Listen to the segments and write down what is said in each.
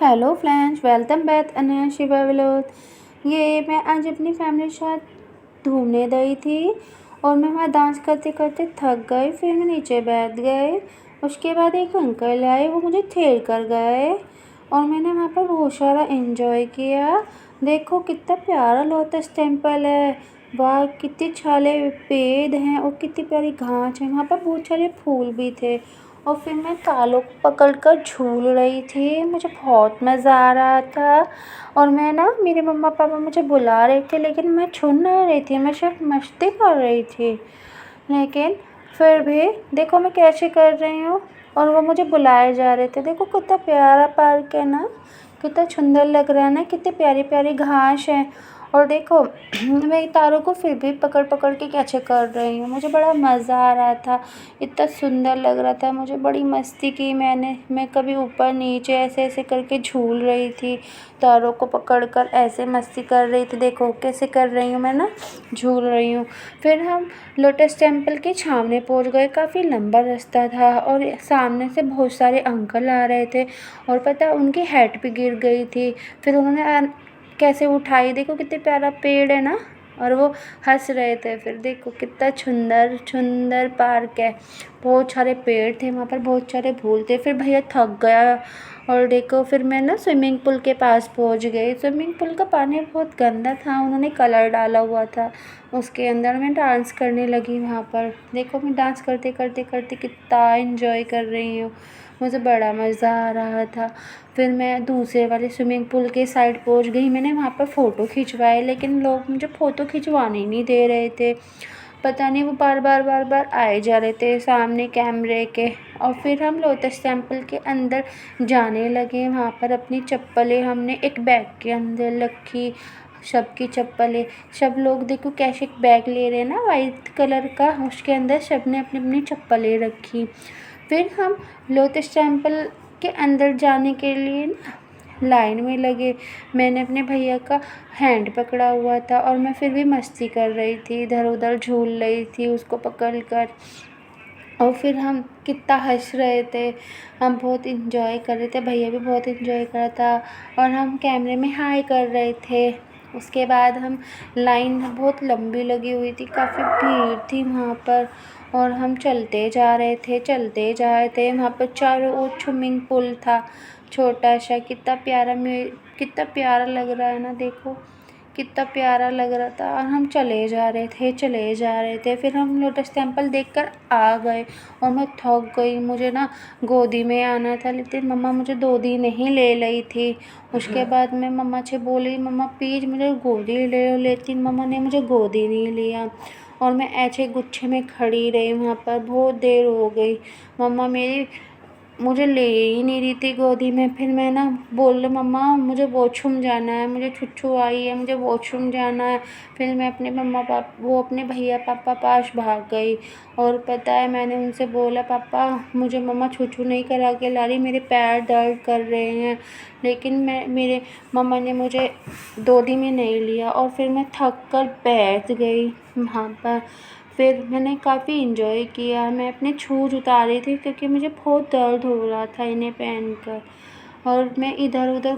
Hello friends, welcome back अनया Shiva vlog. ये मैं आज अपनी फैमिली के साथ घूमने गई थी और मैं वहाँ डांस करते करते थक गई। फिर मैं नीचे बैठ गई। उसके बाद एक अंकल आए, वो मुझे छेड़ कर गए और मैंने वहाँ पर बहुत सारा एंजॉय किया। देखो कितना प्यारा लोटस टेम्पल है। वाह, कितने सारे पेड़ हैं और कितनी प्यारी घास है। वहाँ पर बहुत सारे फूल भी थे और फिर मैं तालों को पकड़कर झूल रही थी। मुझे बहुत मज़ा आ रहा था और मैं ना, मेरे मम्मा पापा मुझे बुला रहे थे लेकिन मैं छू नहीं रही थी, मैं सिर्फ मस्ती कर रही थी। लेकिन फिर भी देखो मैं कैसे कर रही हूँ और वो मुझे बुलाए जा रहे थे। देखो कितना प्यारा पार्क है ना, कितना सुंदर लग रहा है ना, कितनी प्यारी प्यारी घास है। और देखो मैं तारों को फिर भी पकड़ पकड़ के कैसे कर रही हूँ, मुझे बड़ा मज़ा आ रहा था, इतना सुंदर लग रहा था। मुझे बड़ी मस्ती की मैंने। मैं कभी ऊपर नीचे ऐसे ऐसे करके झूल रही थी, तारों को पकड़ कर ऐसे मस्ती कर रही थी। देखो कैसे कर रही हूँ मैं ना, झूल रही हूँ। फिर हम लोटस टेम्पल के सामने पहुँच गए। काफ़ी लंबा रास्ता था और सामने से बहुत सारे अंकल आ रहे थे और पता उनकी हैट भी गिर गई थी। फिर उन्होंने कैसे उठाई, देखो कितने प्यारा पेड़ है ना, और वो हंस रहे थे। फिर देखो कितना सुंदर सुंदर पार्क है, बहुत सारे पेड़ थे वहाँ पर, बहुत सारे फूल थे। फिर भैया थक गया और देखो फिर मैं ना स्विमिंग पूल के पास पहुँच गई। स्विमिंग पूल का पानी बहुत गंदा था, उन्होंने कलर डाला हुआ था उसके अंदर। मैं डांस करने लगी वहाँ पर। देखो मैं डांस करते करते करते कितना एंजॉय कर रही हूँ, मुझे बड़ा मज़ा आ रहा था। फिर मैं दूसरे वाले स्विमिंग पूल के साइड पहुँच गई। मैंने वहाँ पर फ़ोटो खिंचवाए लेकिन लोग मुझे फ़ोटो खिंचवाने ही नहीं दे रहे थे। पता नहीं, वो बार बार आए जा रहे थे सामने कैमरे के। और फिर हम लोटस टेम्पल के अंदर जाने लगे। वहाँ पर अपनी चप्पलें हमने एक बैग के अंदर रखी, सबकी चप्पलें। सब लोग देखो कैसे बैग ले रहे हैं ना वाइट कलर का, उसके अंदर सब ने अपनी अपनी चप्पलें रखी। फिर हम लोटस टेम्पल के अंदर जाने के लिए ना लाइन में लगे। मैंने अपने भैया का हैंड पकड़ा हुआ था और मैं फिर भी मस्ती कर रही थी, इधर उधर झूल रही थी उसको पकड़ कर। और फिर हम कितना हंस रहे थे, हम बहुत इंजॉय कर रहे थे, भैया भी बहुत इंजॉय कर रहा था और हम कैमरे में हाय कर रहे थे। उसके बाद हम लाइन बहुत लंबी लगी हुई थी, काफ़ी भीड़ थी वहाँ पर और हम चलते जा रहे थे चलते जा रहे थे। वहाँ पर चारों ओर स्विमिंग पूल था छोटा सा, कितना प्यारा लग रहा है ना। देखो कितना प्यारा लग रहा था और हम चले जा रहे थे चले जा रहे थे। फिर हम लोटस टेम्पल देखकर आ गए और मैं थक गई। मुझे ना गोदी में आना था लेकिन मम्मा मुझे गोदी नहीं ले रही थी। उसके बाद मैं मम्मा से बोली, मम्मा प्लीज़ मुझे गोदी ले लो, लेकिन मम्मा ने मुझे गोदी नहीं लिया और मैं ऐसे गुच्छे में खड़ी रही वहाँ पर। बहुत देर हो गई, मम्मा मेरी मुझे ले ही नहीं रही थी गोदी में। फिर मैं ना बोल रही, मम्मा मुझे वॉशरूम जाना है, मुझे छुच्छू आई है, मुझे वॉशरूम जाना है। फिर मैं अपने अपने भैया पापा पास भाग गई और पता है मैंने उनसे बोला, पापा मुझे मम्मा छुच्छू नहीं करा के ला रही, मेरे पैर दर्द कर रहे हैं। लेकिन मेरे मम्मा ने मुझे गोदी में नहीं लिया और फिर मैं थक कर बैठ गई वहाँ पर। फिर मैंने काफ़ी इंजॉय किया। मैं अपने शूज़ उतारी थी क्योंकि मुझे बहुत दर्द हो रहा था इन्हें पहन कर, और मैं इधर उधर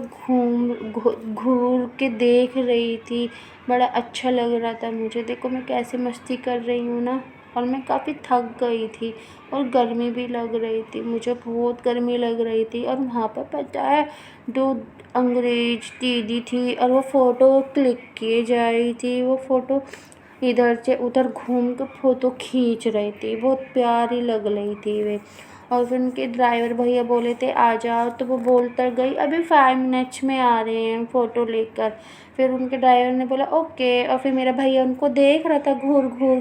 घूर के देख रही थी। बड़ा अच्छा लग रहा था मुझे। देखो मैं कैसे मस्ती कर रही हूँ ना, और मैं काफ़ी थक गई थी और गर्मी भी लग रही थी, मुझे बहुत गर्मी लग रही थी। और वहाँ पर पता है दो अंग्रेज दीदी थी और वो फ़ोटो क्लिक किए जा रही थी। वो फ़ोटो इधर से उधर घूम के फ़ोटो खींच रही थी, बहुत प्यारी लग रही थी वे। और फिर उनके ड्राइवर भैया बोले थे आ जाओ, तो वो बोलकर गई अभी 5 मिनट्स में आ रहे हैं फ़ोटो लेकर। फिर उनके ड्राइवर ने बोला ओके, और फिर मेरा भैया उनको देख रहा था घूर घूर